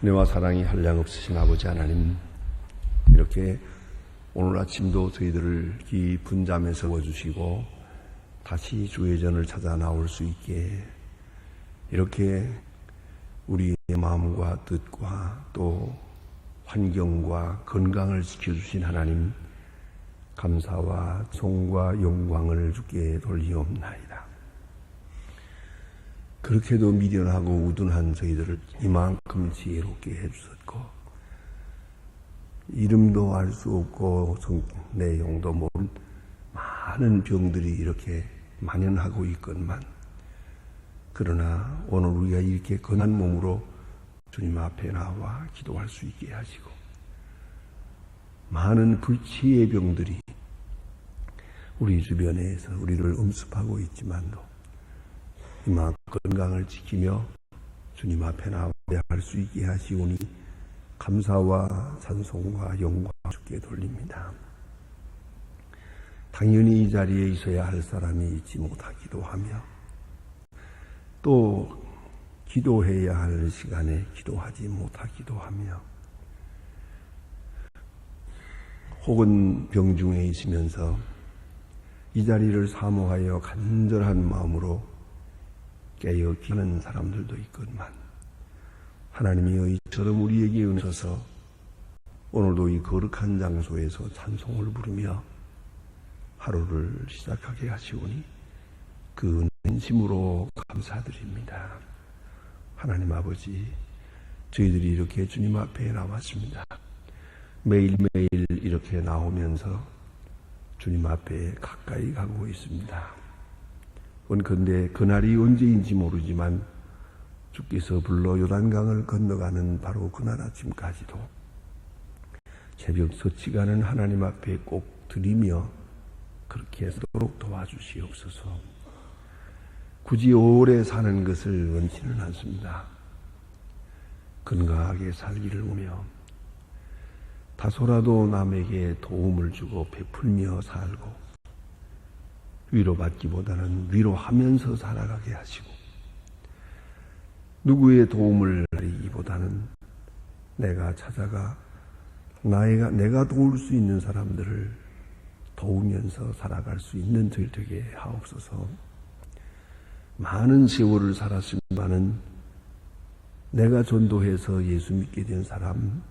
은혜와 사랑이 한량없으신 아버지 하나님, 이렇게 오늘 아침도 저희들을 깊은 잠에서 구워주시고 다시 주의 전을 찾아 나올 수 있게 이렇게 우리의 마음과 뜻과 또 환경과 건강을 지켜주신 하나님, 감사와 존과 영광을 주께 돌리옵나이다. 그렇게도 미련하고 우둔한 저희들을 이만큼 지혜롭게 해주셨고, 이름도 알 수 없고 내용도 모르는 많은 병들이 이렇게 만연하고 있건만, 그러나 오늘 우리가 이렇게 건한 몸으로 주님 앞에 나와 기도할 수 있게 하시고, 많은 불치의 병들이 우리 주변에서 우리를 음습하고 있지만도 이만 건강을 지키며 주님 앞에 나와야 할 수 있게 하시오니 감사와 찬송과 영광 주께 돌립니다. 당연히 이 자리에 있어야 할 사람이 있지 못하기도 하며, 또 기도해야 할 시간에 기도하지 못하기도 하며, 혹은 병중에 있으면서 이 자리를 사모하여 간절한 마음으로 깨어 기는 사람들도 있건만, 하나님이여 이처럼 우리에게 은혜셔서 오늘도 이 거룩한 장소에서 찬송을 부르며 하루를 시작하게 하시오니 그 진심으로 감사드립니다. 하나님 아버지, 저희들이 이렇게 주님 앞에 나왔습니다. 매일매일 이렇게 나오면서 주님 앞에 가까이 가고 있습니다. 원컨대 그날이 언제인지 모르지만 주께서 불러 요단강을 건너가는 바로 그날 아침까지도 새벽 서치가는 하나님 앞에 꼭 드리며 그렇게 서도록 도와주시옵소서. 굳이 오래 사는 것을 원치는 않습니다. 건강하게 살기를 오며 다소라도 남에게 도움을 주고 베풀며 살고 위로받기보다는 위로하면서 살아가게 하시고, 누구의 도움을 기다리기보다는 내가 찾아가 내가 도울 수 있는 사람들을 도우면서 살아갈 수 있는 저희 되게 하옵소서. 많은 세월을 살았지만은 내가 전도해서 예수 믿게 된 사람,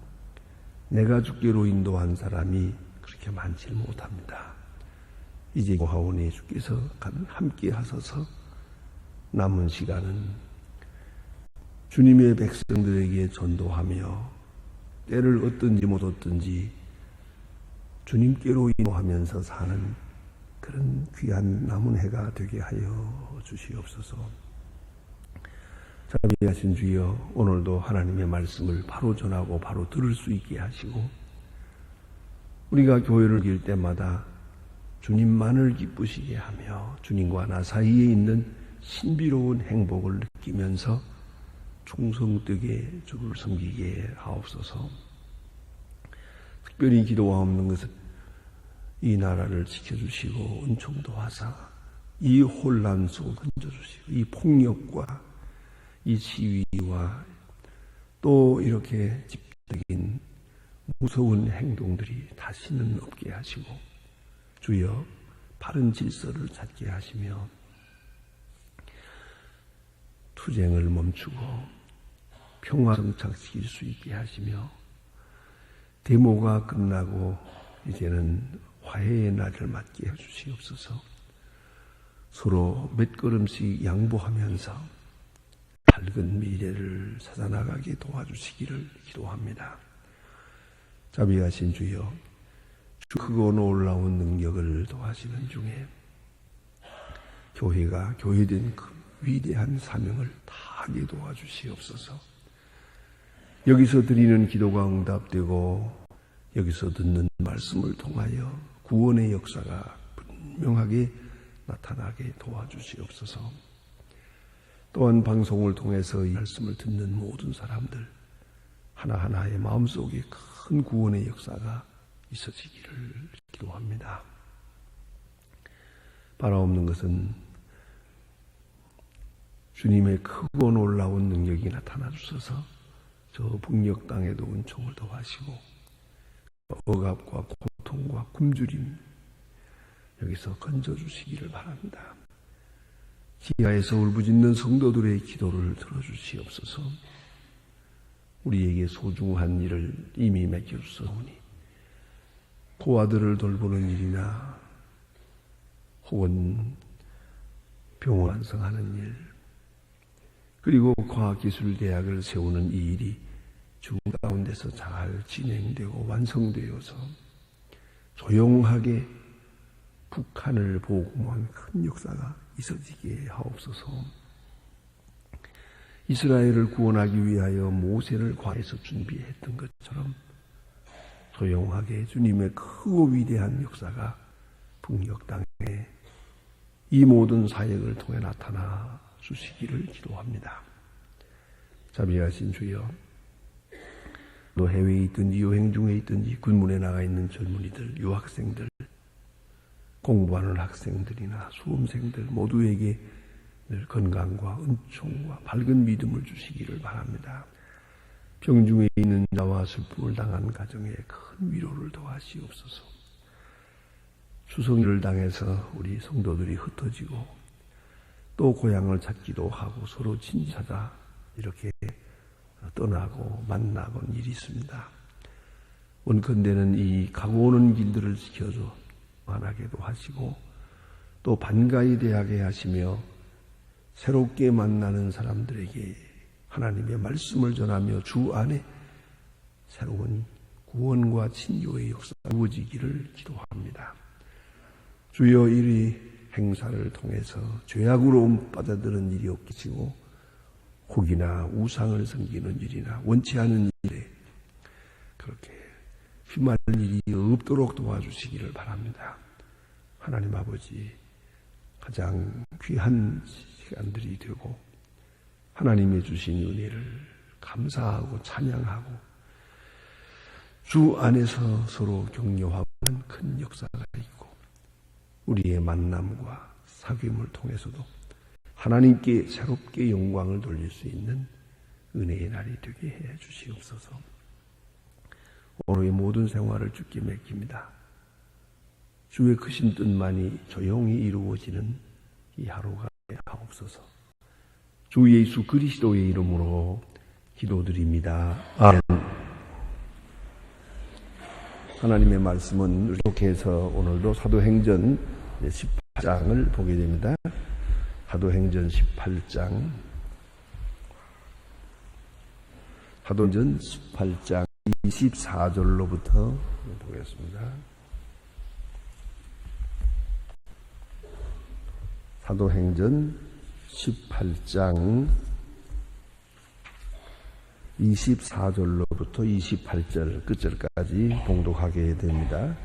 내가 주께로 인도한 사람이 그렇게 많지 못합니다. 이제 고하오니 주께서 함께 하소서. 남은 시간은 주님의 백성들에게 전도하며 때를 얻든지 못 얻든지 주님께로 인도하면서 사는 그런 귀한 남은 해가 되게 하여 주시옵소서. 자비하신 주여, 오늘도 하나님의 말씀을 바로 전하고 바로 들을 수 있게 하시고, 우리가 교회를 길 때마다 주님만을 기쁘시게 하며 주님과 나 사이에 있는 신비로운 행복을 느끼면서 충성되게 주를 섬기게 하옵소서. 특별히 기도하옵는 것은 이 나라를 지켜주시고 은총도 하사 이 혼란 속을 건져주시고, 이 폭력과 이 시위와 또 이렇게 집단적인 무서운 행동들이 다시는 없게 하시고, 주여 바른 질서를 찾게 하시며 투쟁을 멈추고 평화 정착시킬 수 있게 하시며, 데모가 끝나고 이제는 화해의 날을 맞게 해주시옵소서. 서로 몇 걸음씩 양보하면서 밝은 미래를 찾아나가게 도와주시기를 기도합니다. 자비하신 주여, 주 크고 놀라운 능력을 도하시는 중에 교회가 교회된 그 위대한 사명을 다하게 도와주시옵소서. 여기서 드리는 기도가 응답되고 여기서 듣는 말씀을 통하여 구원의 역사가 분명하게 나타나게 도와주시옵소서. 또한 방송을 통해서 이 말씀을 듣는 모든 사람들 하나하나의 마음속에 큰 구원의 역사가 있어지기를 기도합니다. 바라옵는 것은 주님의 크고 놀라운 능력이 나타나 주셔서 저 북녘 땅에도 은총을 더하시고 억압과 고통과 굶주림 여기서 건져주시기를 바랍니다. 지하에서 울부짖는 성도들의 기도를 들어주시옵소서. 우리에게 소중한 일을 이미 맡겨주셨으니 고아들을 돌보는 일이나 혹은 병원 완성하는 일 그리고 과학기술대학을 세우는 이 일이 주 가운데서 잘 진행되고 완성되어서 조용하게 북한을 복음한 큰 역사가 있어지게 하옵소서. 이스라엘을 구원하기 위하여 모세를 광야에서 준비했던 것처럼 조용하게 주님의 크고 위대한 역사가 북녘 땅에 이 모든 사역을 통해 나타나 주시기를 기도합니다. 자비하신 주여, 또 해외에 있든지 여행 중에 있든지 군문에 나가 있는 젊은이들, 유학생들, 공부하는 학생들이나 수험생들 모두에게 늘 건강과 은총과 밝은 믿음을 주시기를 바랍니다. 병중에 있는 자와 슬픔을 당한 가정에 큰 위로를 더하시옵소서. 추석일을 당해서 우리 성도들이 흩어지고 또 고향을 찾기도 하고 서로 친찾아 이렇게 떠나고 만나본 일이 있습니다. 원컨대는 이 가고 오는 길들을 지켜줘 만하게도 하시고 또 반가이 대하게 하시며 새롭게 만나는 사람들에게 하나님의 말씀을 전하며 주 안에 새로운 구원과 친교의 역사가 이루어지기를 기도합니다. 주여, 이 행사를 통해서 죄악으로 빠져드는 일이 없기치고 혹이나 우상을 섬기는 일이나 원치 않은 일에 그렇게 휘말릴 일이 없도록 도와주시기를 바랍니다. 하나님 아버지, 가장 귀한 시간들이 되고 하나님의 주신 은혜를 감사하고 찬양하고 주 안에서 서로 격려하고 하는 큰 역사가 있고 우리의 만남과 사귐을 통해서도 하나님께 새롭게 영광을 돌릴 수 있는 은혜의 날이 되게 해 주시옵소서. 오늘의 모든 생활을 주께 맡깁니다. 주의 크신 뜻만이 조용히 이루어지는 이 하루가 하옵소서. 주 예수 그리스도의 이름으로 기도드립니다. 아멘. 하나님의 말씀은 이렇게 해서 오늘도 사도행전 18장을 보게 됩니다. 사도행전 18장 24절로부터 보겠습니다. 사도행전 18장 24절로부터 28절 끝절까지 봉독하게 됩니다.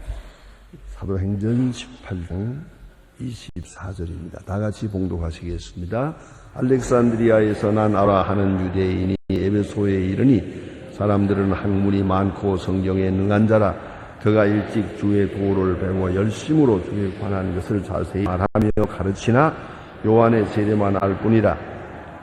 사도행전 18장 24절입니다. 다 같이 봉독하시겠습니다. 알렉산드리아에서 난 아라 하는 유대인이 에베소에 이르니 사람들은 학문이 많고 성경에 능한 자라. 그가 일찍 주의 도를 배워 열심으로 주에 관한 것을 자세히 말하며 가르치나 요한의 세례만 알 뿐이라.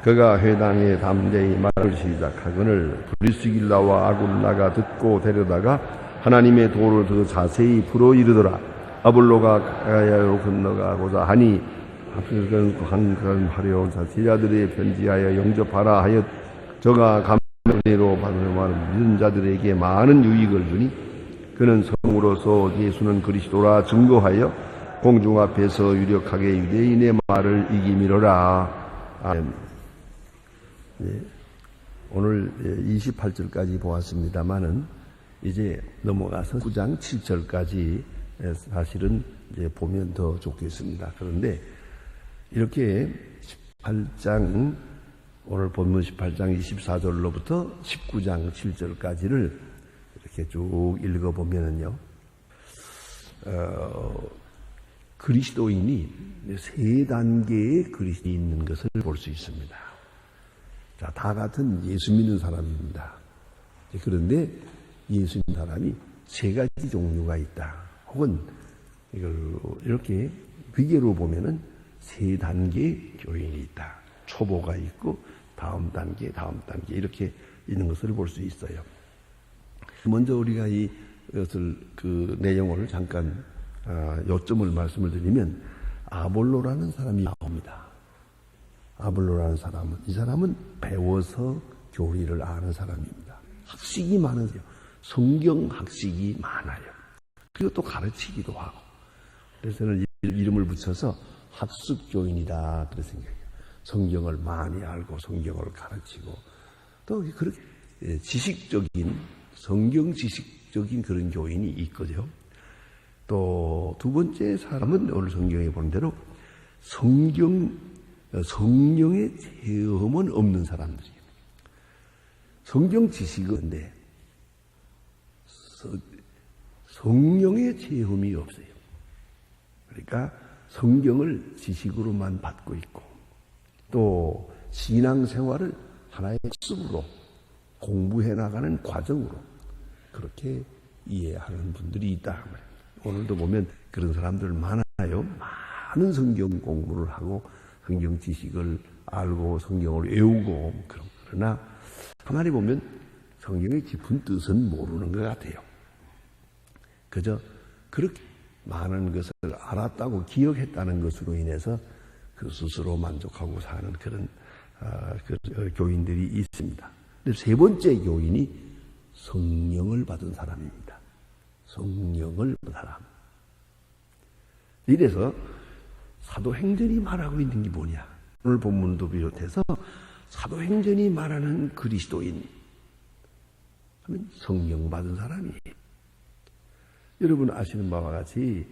그가 회당에 담대히 말을 시작하거늘 브리스길라와 아굴라가 듣고 데려다가 하나님의 도를 더 자세히 풀어 이르더라. 아볼로가 가야로 건너가고자 하니 한건하려 제자들의 편지하여 영접하라 하여 저가 감례로 받으면 믿은 자들에게 많은 유익을 주니 그는 성으로서 예수는 그리스도라 증거하여 공중 앞에서 유력하게 유대인의 말을 이기미로라. 아멘. 네, 오늘 28절까지 보았습니다마는 이제 넘어가서 9장 7절까지 사실은 이제 보면 더 좋겠습니다. 그런데 이렇게 18장 오늘 본문 18장 24절로부터 19장 7절까지를 이렇게 쭉 읽어보면은요, 그리스도인이 세 단계의 그리스도인이 있는 것을 볼 수 있습니다. 자, 다 같은 예수 믿는 사람입니다. 그런데 예수 믿는 사람이 세 가지 종류가 있다. 혹은 이걸 이렇게 비계로 보면은 세 단계의 교인이 있다. 초보가 있고 다음 단계 이렇게 있는 것을 볼 수 있어요. 먼저 우리가 이것을 그 내용을 잠깐 요점을 말씀을 드리면 아볼로라는 사람이 나옵니다. 아볼로라는 이 사람은 배워서 교리를 아는 사람입니다. 학식이 많으세요. 성경 학식이 많아요. 그리고 또 가르치기도 하고. 그래서 저는 이름을 붙여서 학습교인이다 그런 생각이에요. 성경을 많이 알고 성경을 가르치고 또 그렇게 지식적인 성경 지식적인 그런 교인이 있거든요. 또 두 번째 사람은 오늘 성경에 보는 대로 성령의 체험은 없는 사람들이에요. 성경 지식인데 성령의 체험이 없어요. 그러니까 성경을 지식으로만 받고 있고 또 신앙생활을 하나의 학습으로 공부해 나가는 과정으로 그렇게 이해하는 분들이 있다. 오늘도 보면 그런 사람들 많아요. 많은 성경 공부를 하고 성경 지식을 알고 성경을 외우고 그러나 가만히 보면 성경의 깊은 뜻은 모르는 것 같아요. 그저 그렇게 많은 것을 알았다고 기억했다는 것으로 인해서 그 스스로 만족하고 사는 그런 교인들이 있습니다. 근데 세 번째 교인이 성령을 받은 사람입니다. 성령을 받은 사람. 이래서 사도행전이 말하고 있는 게 뭐냐? 오늘 본문도 비롯해서 사도행전이 말하는 그리스도인 하면 성령 받은 사람이에요. 여러분 아시는 바와 같이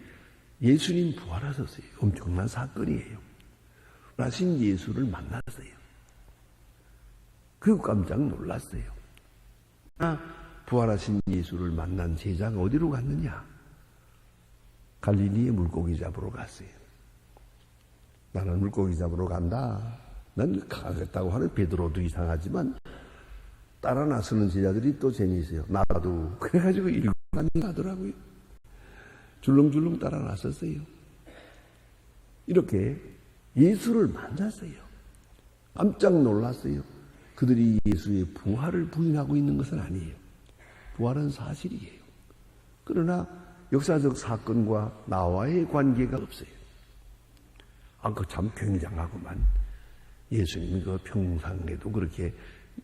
예수님 부활하셨어요. 엄청난 사건이에요. 부활하신 예수를 만났어요. 그리고 깜짝 놀랐어요. 부활하신 예수를 만난 제자가 어디로 갔느냐? 갈릴리에 물고기 잡으러 갔어요. 나는 물고기 잡으러 간다. 난 가겠다고 하는 베드로도 이상하지만 따라 나서는 제자들이 또 재미있어요. 나도. 그래가지고 일곱 명이 가더라고요. 줄렁줄렁 따라 나섰어요. 이렇게 예수를 만났어요. 깜짝 놀랐어요. 그들이 예수의 부활을 부인하고 있는 것은 아니에요. 부활은 사실이에요. 그러나 역사적 사건과 나와의 관계가 없어요. 그거 참 굉장하구만. 예수님 그 평상에도 그렇게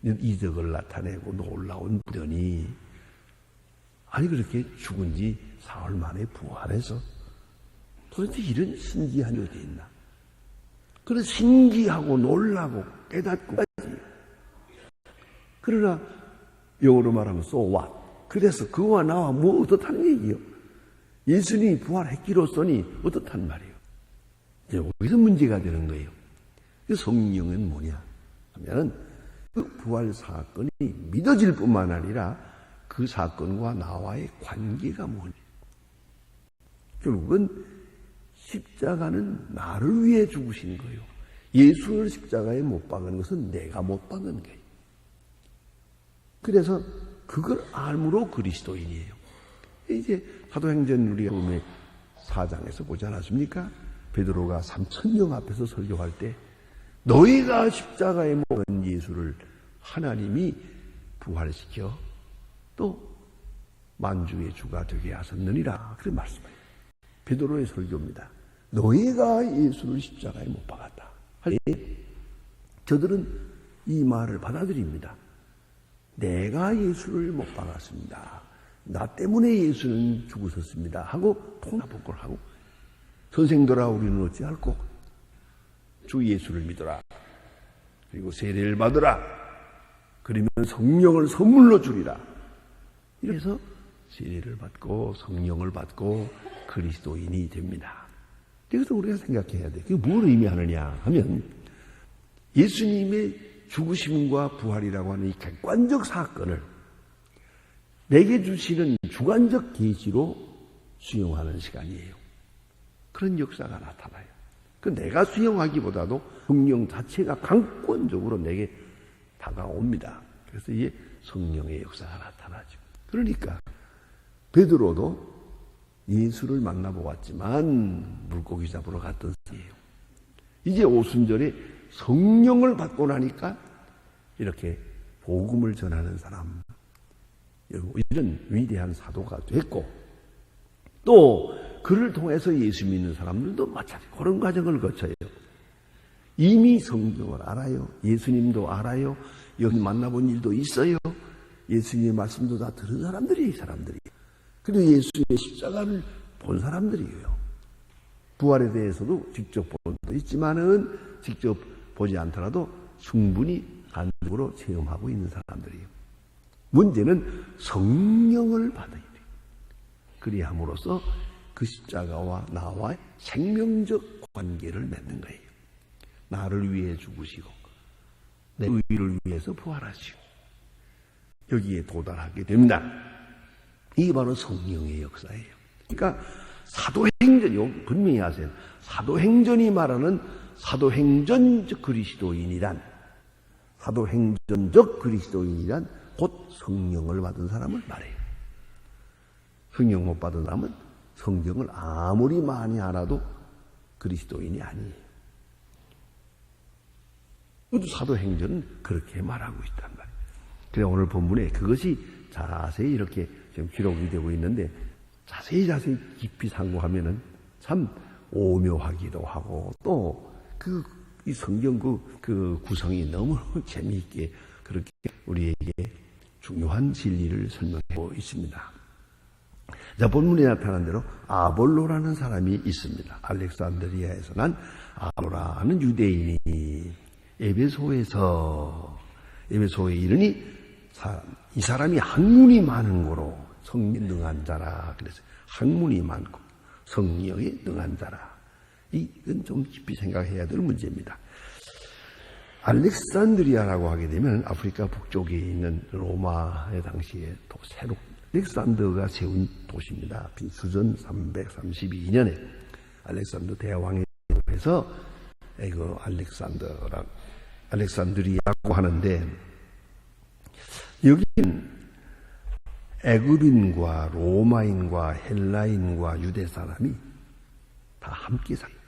이적을 나타내고 놀라운 분이 아니 그렇게 죽은 지 사흘 만에 부활해서 도대체 이런 신기한 일이 어디 있나? 그런 신기하고 놀라고 깨닫고까지. 그러나 영어로 말하면 so what? 그래서 그와 나와 뭐 어떻다는 얘기요? 예수님이 부활했기로서니 어떻단 말이에요? 이제 여기서 문제가 되는 거예요. 그 성령은 뭐냐 하면은 그 부활 사건이 믿어질 뿐만 아니라 그 사건과 나와의 관계가 뭐냐? 결국은 십자가는 나를 위해 죽으신 거예요. 예수를 십자가에 못 박은 것은 내가 못 박은 거예요. 그래서 그걸 알므로 그리스도인이에요. 이제 사도행전 우리가 보면 4장에서 보지 않았습니까? 베드로가 3,000명 앞에서 설교할 때 너희가 십자가에 못 박은 예수를 하나님이 부활시켜 또 만주의 주가 되게 하셨느니라. 그런 말씀이에요. 베드로의 설교입니다. 너희가 예수를 십자가에 못 박았다. 할 때 저들은 이 말을 받아들입니다. 내가 예수를 못 박았습니다. 나 때문에 예수는 죽으셨습니다. 하고 통합복을 하고 선생들아 우리는 어찌할꼬? 주 예수를 믿어라. 그리고 세례를 받으라. 그러면 성령을 선물로 주리라. 이래서 세례를 받고 성령을 받고 그리스도인이 됩니다. 그래서 우리가 생각해야 돼. 그게 뭘 의미하느냐 하면 예수님의 죽으심과 부활이라고 하는 이 객관적 사건을 내게 주시는 주관적 계시로 수용하는 시간이에요. 그런 역사가 나타나요. 그 내가 수용하기보다도 성령 자체가 강권적으로 내게 다가옵니다. 그래서 이게 성령의 역사가 나타나죠. 그러니까 베드로도 예수를 만나보았지만 물고기 잡으러 갔던 사이에요. 이제 오순절에 성령을 받고 나니까 이렇게 복음을 전하는 사람, 이런 위대한 사도가 됐고, 또 그를 통해서 예수 믿는 사람들도 마찬가지 그런 과정을 거쳐요. 이미 성경을 알아요. 예수님도 알아요. 여기 만나본 일도 있어요. 예수님의 말씀도 다 들은 사람들이 이 사람들이. 그리고 예수의 십자가를 본 사람들이에요. 부활에 대해서도 직접 본 것도 있지만은 직접 보지 않더라도 충분히 간접으로 체험하고 있는 사람들이에요. 문제는 성령을 받아야 돼요. 그리함으로써 그 십자가와 나와 생명적 관계를 맺는 거예요. 나를 위해 죽으시고 내 의를 위해서 부활하시고 여기에 도달하게 됩니다. 이게 바로 성령의 역사예요. 그러니까 사도행전이 분명히 하세요. 사도행전이 말하는 사도행전적 그리스도인이란 곧 성령을 받은 사람을 말해요. 성령 못 받은 사람은 성경을 아무리 많이 알아도 그리스도인이 아니에요. 사도행전은 그렇게 말하고 있단 말이에요. 그래서 오늘 본문에 그것이 자세히 이렇게 지금 기록이 되고 있는데 자세히 깊이 상고하면은 참 오묘하기도 하고 또 이 성경 그 구성이 너무 재미있게 그렇게 우리에게 중요한 진리를 설명하고 있습니다. 자, 본문에 나타난 대로 아볼로라는 사람이 있습니다. 알렉산드리아에서 난 아볼로라는 유대인이 에베소에 이르니 이 사람이 학문이 많은 거로 성령에 능한 자라. 그래서 학문이 많고 성령에 능한 자라. 이건 좀 깊이 생각해야 될 문제입니다. 알렉산드리아라고 하게 되면 아프리카 북쪽에 있는 로마의 당시에 또 새로 알렉산더가 세운 도시입니다. 비수전 332년에 알렉산더 대왕에 해서 그 알렉산드리아라고 하는데 여기는 애굽인과 로마인과 헬라인과 유대 사람이 다 함께 살아요.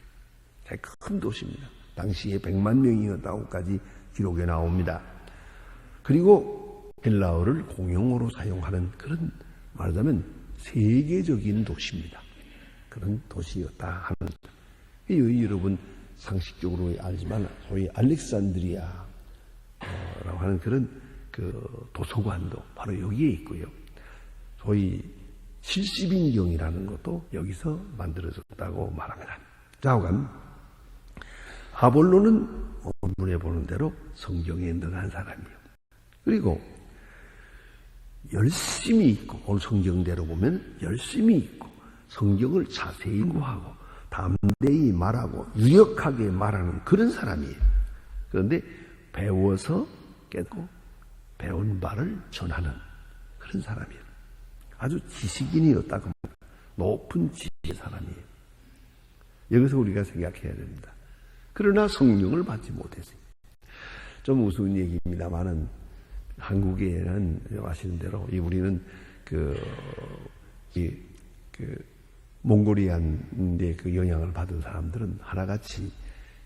큰 도시입니다. 당시에 100만 명이었다고까지 기록에 나옵니다. 그리고 헬라어를 공용어로 사용하는 그런 말하자면 세계적인 도시입니다. 그런 도시였다 하는 거예요. 여러분 상식적으로 알지만 소위 알렉산드리아라고 하는 그런 그 도서관도 바로 여기에 있고요. 소위 70인경이라는 것도 여기서 만들어졌다고 말합니다. 좌우간 아볼로는 본문에 보는 대로 성경에 능한 사람이에요. 그리고 열심히 있고 오늘 성경대로 보면 열심히 있고 성경을 자세히 공부하고 담대히 말하고 유력하게 말하는 그런 사람이에요. 그런데 배워서 깨닫고 배운 바를 전하는 그런 사람이에요. 아주 지식인이었다고 높은 지식의 사람이에요. 여기서 우리가 생각해야 됩니다. 그러나 성령을 받지 못했어요. 좀 우스운 얘기입니다만은 한국에는 아시는 대로 우리는 몽골리안의 그 영향을 받은 사람들은 하나같이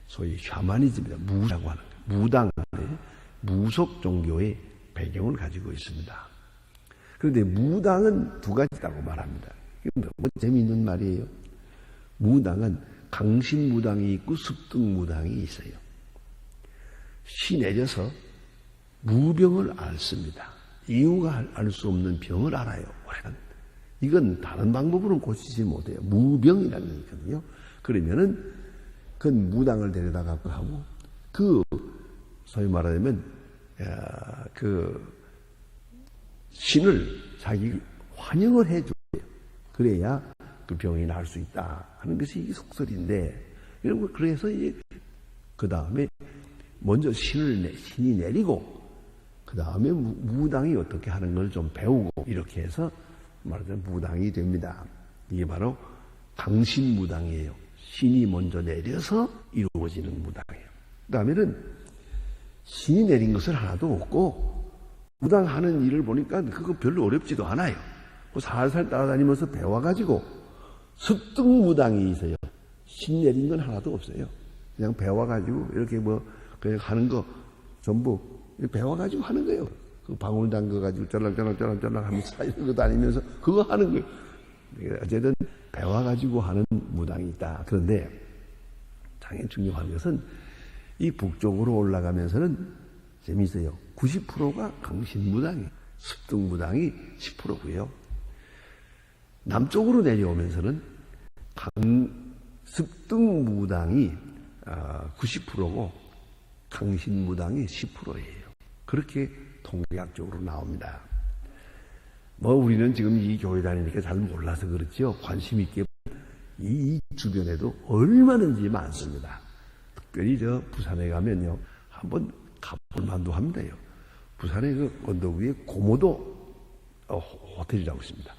소위 샤머니즘이다. 무라고 하는 거예요. 무당, 무속 종교의 배경을 가지고 있습니다. 그런데 무당은 두 가지라고 말합니다. 이건 너무 재미있는 말이에요. 무당은 강신무당이 있고 습득무당이 있어요. 시 내려서 무병을 앓습니다. 이유가 알 수 없는 병을 알아요. 이건 다른 방법으로는 고치지 못해요. 무병이라는 게 있거든요. 그러면은 그 무당을 데려다가 하고 소위 말하자면 신을 자기 환영을 해줘요. 그래야 그 병이 나을 수 있다 하는 것이 이 속설인데, 그래서 그 다음에 먼저 신이 내리고 그 다음에 무당이 어떻게 하는 걸 좀 배우고 이렇게 해서 말하자면 무당이 됩니다. 이게 바로 강신무당이에요. 신이 먼저 내려서 이루어지는 무당이에요. 그 다음에는 신이 내린 것을 하나도 없고 무당하는 일을 보니까 그거 별로 어렵지도 않아요. 살살 따라다니면서 배워가지고 습득무당이 있어요. 신 내린 건 하나도 없어요. 그냥 배워가지고 이렇게 그냥 하는 거 전부 배워가지고 하는 거예요. 그 방울 담궈가지고 쩔랑쩔랑 하면서 이러고 다니면서 그거 하는 거예요. 어쨌든 배워가지고 하는 무당이 있다. 그런데 당연히 중요한 것은 이 북쪽으로 올라가면서는 재미있어요. 90%가 강신무당이에요. 습등무당이 10%고요. 남쪽으로 내려오면서는 습등무당이 90%고 강신무당이 10%예요. 그렇게 통계학적으로 나옵니다. 뭐 우리는 지금 이 교회 다니니까 잘 몰라서 그렇지요. 관심 있게 이 주변에도 얼마든지 많습니다. 특별히 저 부산에 가면요, 한번 가볼 만도 합니다요. 부산의 그 언덕 위에 고모도 호텔이라고 있습니다.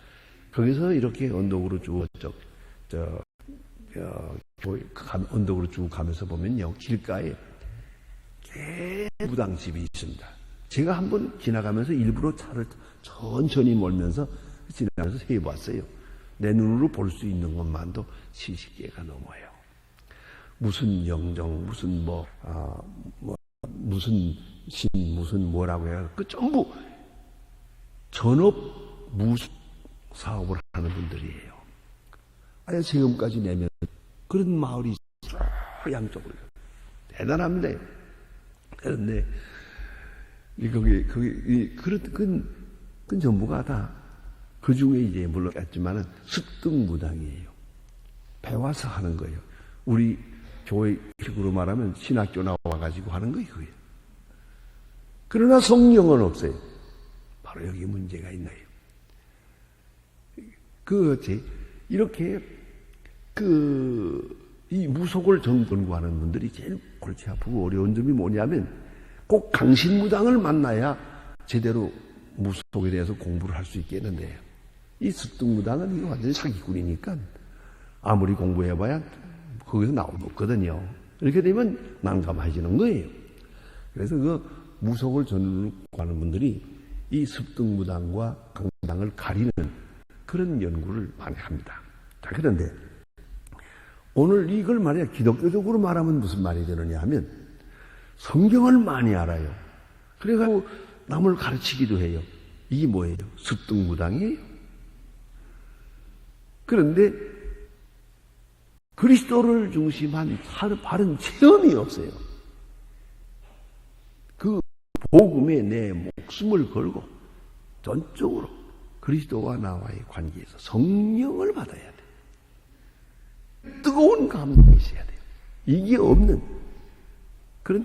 거기서 이렇게 언덕으로 쭉 언덕으로 쭉 가면서 보면요, 길가에 무당집이 있습니다. 제가 한번 지나가면서 일부러 차를 천천히 몰면서 지나가면서 세어봤어요. 내 눈으로 볼 수 있는 것만도 70개가 넘어요. 무슨 영정, 무슨 무슨 신, 무슨 뭐라고 해요. 그 전부 전업 무술 사업을 하는 분들이에요. 아예 세금까지 내면 그런 마을이 있어요. 양쪽으로. 대단합니다. 그런데 그건 전부가 다 그 중에 이제 물론 있지만은 습등무당이에요. 배워서 하는 거예요. 우리 교회식으로 말하면 신학교 나와가지고 하는 거예요. 그러나 성령은 없어요. 바로 여기 문제가 있나요? 이렇게 이 무속을 연구하는 분들이 제일 골치 아프고 어려운 점이 뭐냐면 꼭 강신무당을 만나야 제대로 무속에 대해서 공부를 할 수 있겠는데, 이 습등무당은 이거 완전히 사기꾼이니까 아무리 공부해봐야 거기서 나올 수 없거든요. 이렇게 되면 난감해지는 거예요. 그래서 그 무속을 전공하는 분들이 이 습등무당과 강무당을 가리는 그런 연구를 많이 합니다. 자, 그런데 오늘 이걸 말이야 기독교적으로 말하면 무슨 말이 되느냐 하면 성경을 많이 알아요. 그래가지고 남을 가르치기도 해요. 이게 뭐예요? 습등무당이에요. 그런데 그리스도를 중심한 바른 체험이 없어요. 그 복음에 내 목숨을 걸고 전적으로 그리스도와 나와의 관계에서 성령을 받아야 돼. 뜨거운 감동이 있어야 돼요. 이게 없는 그런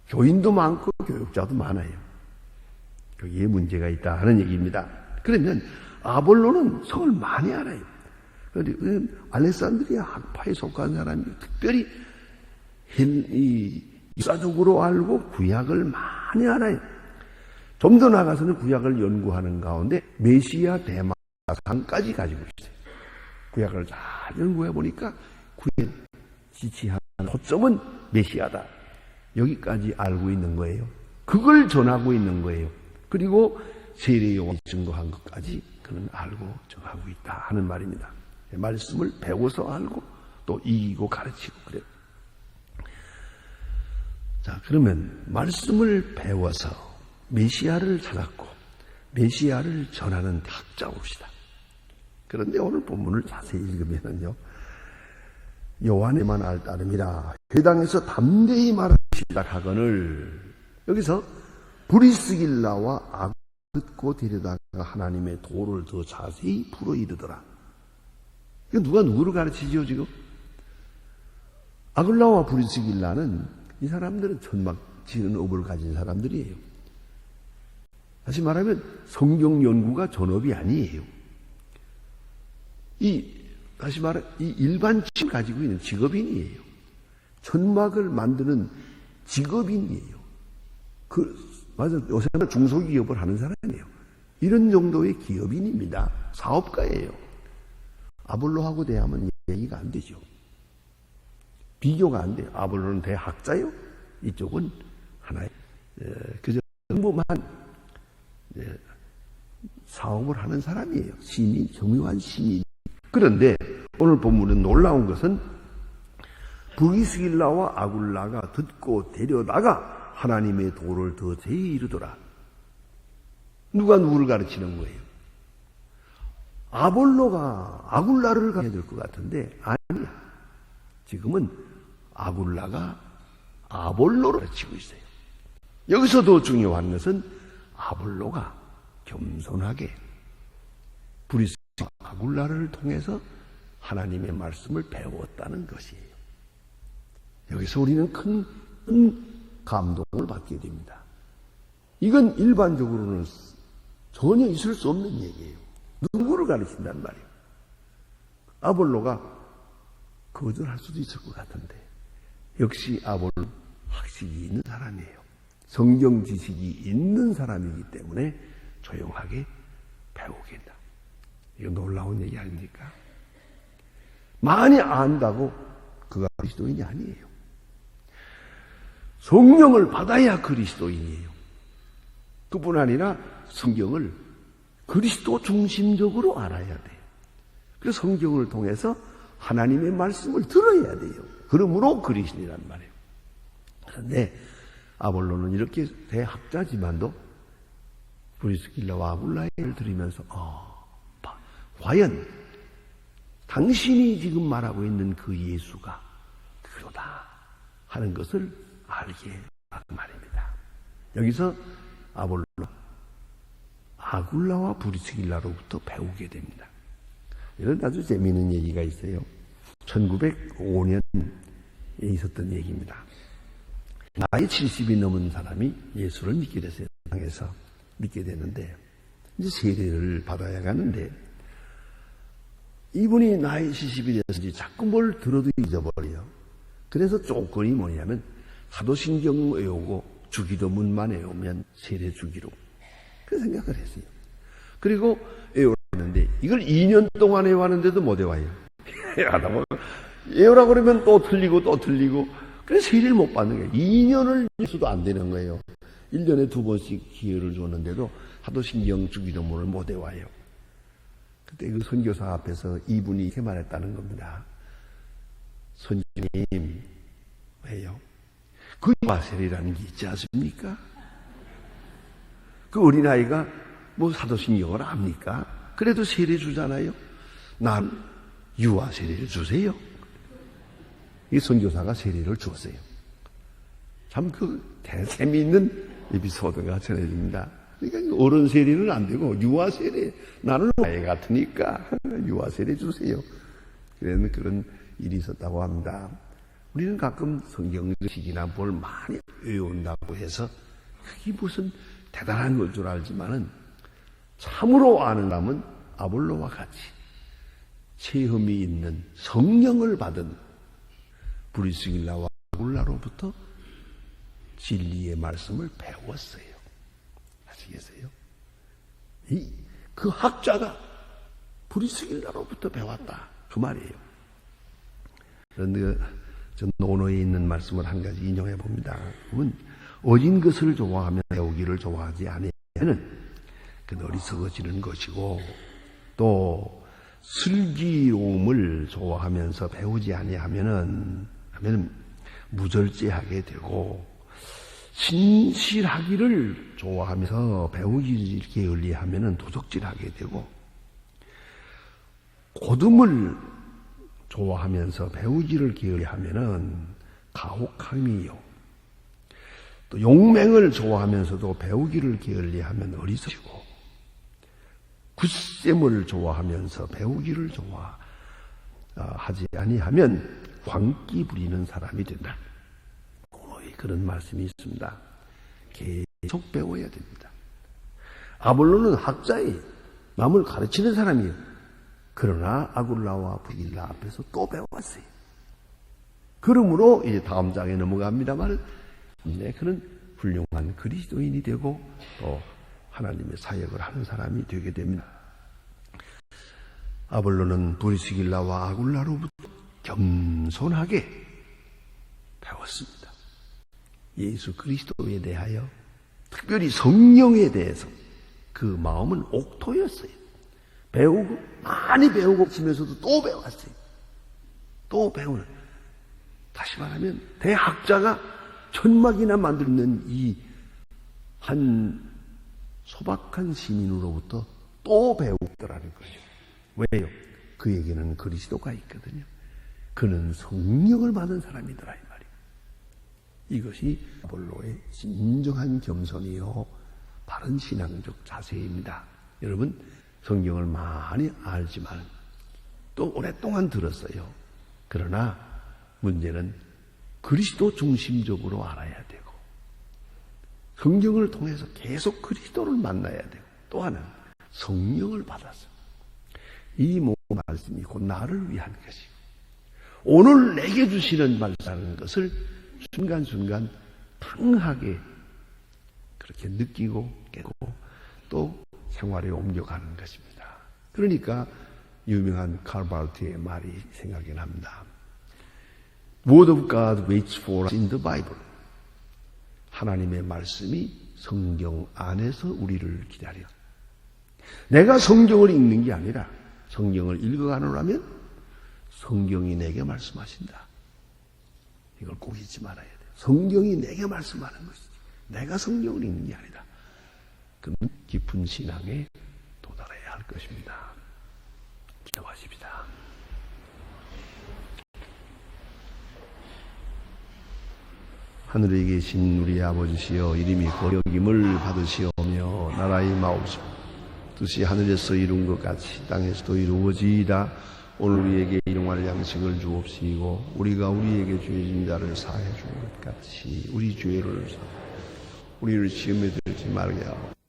교인도 많고 교육자도 많아요. 거기에 문제가 있다 하는 얘기입니다. 그러면 아볼로는 성을 많이 알아요. 그런데 알렉산드리아 학파에 속한 사람이 특별히 역사적으로 알고 구약을 많이 알아요. 좀 더 나가서는 구약을 연구하는 가운데 메시아 대마상까지 가지고 있어요. 구약을 잘 연구해 보니까 구약에 지치하는 초점은 메시아다. 여기까지 알고 있는 거예요. 그걸 전하고 있는 거예요. 그리고 세례 요한이 증거한 것까지 그는 알고 정하고 있다 하는 말입니다. 말씀을 배워서 알고 또 이기고 가르치고 그래요. 자, 그러면 말씀을 배워서 메시아를 찾았고 메시아를 전하는 학자옵시다. 그런데 오늘 본문을 자세히 읽으면요, 요한에만 알 따름이라 회당에서 담대히 말하시다 하거늘, 여기서 브리스길라와 아굴 듣고 데려다가 하나님의 도를 더 자세히 풀어 이르더라. 이거 누가 누구를 가르치죠 지금? 아굴라와 브리스길라는 이 사람들은 천막 지은 업을 가진 사람들이에요. 다시 말하면 성경 연구가 전업이 아니에요. 다시 말해 이 일반층 가지고 있는 직업인이에요. 천막을 만드는 직업인이에요. 맞아, 요새는 중소기업을 하는 사람이에요. 이런 정도의 기업인입니다. 사업가예요. 아볼로하고 대하면 얘기가 안 되죠. 비교가 안 돼요. 아볼로는 대학자요. 이쪽은 하나의 그저 평범한 사업을 하는 사람이에요. 시민, 정유한 시민. 그런데 오늘 본문은 놀라운 것은 브리스길라와 아굴라가 듣고 데려다가 하나님의 도를 더 세히 이루더라. 누가 누구를 가르치는 거예요? 아볼로가 아굴라를 가르쳐야 될 것 같은데 아니야. 지금은 아굴라가 아볼로를 가르치고 있어요. 여기서 더 중요한 것은 아볼로가 겸손하게 브리스 아굴라를 통해서 하나님의 말씀을 배웠다는 것이에요. 여기서 우리는 큰 감동을 받게 됩니다. 이건 일반적으로는 전혀 있을 수 없는 얘기예요. 누구를 가르친단 말이에요. 아볼로가 거절할 수도 있을 것 같은데 역시 아볼로는 학식이 있는 사람이에요. 성경 지식이 있는 사람이기 때문에 조용하게 배우게 한다. 이거 놀라운 얘기 아닙니까? 많이 안다고 그가 그리스도인이 아니에요. 성령을 받아야 그리스도인이에요. 그뿐 아니라 성경을 그리스도 중심적으로 알아야 돼요. 그래서 성경을 통해서 하나님의 말씀을 들어야 돼요. 그러므로 그리스도인이란 말이에요. 그런데 아볼로는 이렇게 대학자지만도 브리스길라와 아굴라를 들으면서 과연 당신이 지금 말하고 있는 그 예수가 그로다 하는 것을 알게 하는 말입니다. 여기서 아볼로 아굴라와 브리스길라로부터 배우게 됩니다. 이런 아주 재미있는 얘기가 있어요. 1905년에 있었던 얘기입니다. 나이 70이 넘은 사람이 예수를 믿게 됐어요. 세상에서 믿게 되는데 이제 세례를 받아야 가는데 이분이 나이 70이 됐는지 자꾸 뭘 들어도 잊어버려요. 그래서 조건이 뭐냐면 사도신경 외우고 주기도문만 외우면 세례 주기로 그 생각을 했어요. 그리고 외우는데 이걸 2년 동안 외웠는데도 못 외워요. 외우라 그러면 또 틀리고 또 틀리고 그래서 세례를 못 받는 거예요. 2년을 해서도 안 되는 거예요. 1년에 2번씩 기회를 줬는데도 사도신경 주기도문을 못 외워요. 그때 그 선교사 앞에서 이분이 이렇게 말했다는 겁니다. 선생님, 왜요? 그 유아세례라는 게 있지 않습니까? 그 어린아이가 뭐 사도신경을 압니까? 그래도 세례 주잖아요. 난 유아세례를 주세요. 이 선교사가 세례를 주었어요. 참 그 재미있는 에피소드가 전해집니다. 그러니까 어른 세례는 안 되고 유아 세례, 나는 아이 같으니까 유아 세례 주세요. 그런 일이 있었다고 합니다. 우리는 가끔 성경식이나 뭘 많이 외운다고 해서 그게 무슨 대단한 걸 줄 알지만은 참으로 아는 사람은 아볼로와 같이 체험이 있는 성령을 받은 브리스길라와 아굴라로부터 진리의 말씀을 배웠어요. 아시겠어요? 그 학자가 브리스길라로부터 배웠다. 그 말이에요. 그런데 저 논어에 있는 말씀을 한 가지 인용해 봅니다. 그러면 어진 것을 좋아하면 배우기를 좋아하지 않으면 그 어리석어지는 것이고 또 슬기로움을 좋아하면서 배우지 아니하면은 무절제하게 되고 신실하기를 좋아하면서 배우기를 게을리하면은 도적질하게 되고 고듬을 좋아하면서 배우기를 게을리하면은 가혹함이요. 또 용맹을 좋아하면서도 배우기를 게을리하면 어리석이고 굳셈을 좋아하면서 배우기를 좋아하지 아니하면 광기 부리는 사람이 된다. 그런 말씀이 있습니다. 계속 배워야 됩니다. 아볼로는 학자예요. 남을 가르치는 사람이에요. 그러나 아굴라와 브리스길라 앞에서 또 배웠어요. 그러므로 이제 다음 장에 넘어갑니다만 그는 훌륭한 그리스도인이 되고 또 하나님의 사역을 하는 사람이 되게 됩니다. 아볼로는 브리스길라와 아굴라로부터 겸손하게 배웠습니다. 예수 그리스도에 대하여 특별히 성령에 대해서 그 마음은 옥토였어요. 배우고 많이 배우고 지면서도 또 배웠어요. 또 배우는 다시 말하면 대학자가 천막이나 만드는 이 한 소박한 시민으로부터 또 배웠더라는 거죠. 왜요? 그에게는 그리스도가 있거든요. 그는 성령을 받은 사람이더라 이 말이에요. 이것이 아볼로의 진정한 겸손이요 바른 신앙적 자세입니다. 여러분, 성경을 많이 알지만 또 오랫동안 들었어요. 그러나 문제는 그리스도 중심적으로 알아야 되고 성경을 통해서 계속 그리스도를 만나야 되고 또 하나는 성령을 받았어. 이 모든 말씀이 곧 나를 위한 것이고 오늘 내게 주시는 말씀이라는 것을 순간순간 당하게 그렇게 느끼고 깨고 또 생활에 옮겨가는 것입니다. 그러니까 유명한 칼바르트의 말이 생각이 납니다. Word of God waits for us in the Bible. 하나님의 말씀이 성경 안에서 우리를 기다려. 내가 성경을 읽는 게 아니라 성경을 읽어가느라면 성경이 내게 말씀하신다. 이걸 꼭 잊지 말아야 돼요. 성경이 내게 말씀하는 것이지. 내가 성경을 읽는 게 아니다. 그는 깊은 신앙에 도달해야 할 것입니다. 기도하십시다. 하늘에 계신 우리 아버지시여 이름이 거룩임을 받으시오며 나라의 마옵시고 뜻이 하늘에서 이룬 것 같이 땅에서도 이루어지이다. 오늘 우리에게 일용할 양식을 주옵시고 우리가 우리에게 죄 진 자를 사해 준 것 같이 우리 죄를 사하여 우리를 시험에 들지 말게 하옵소서.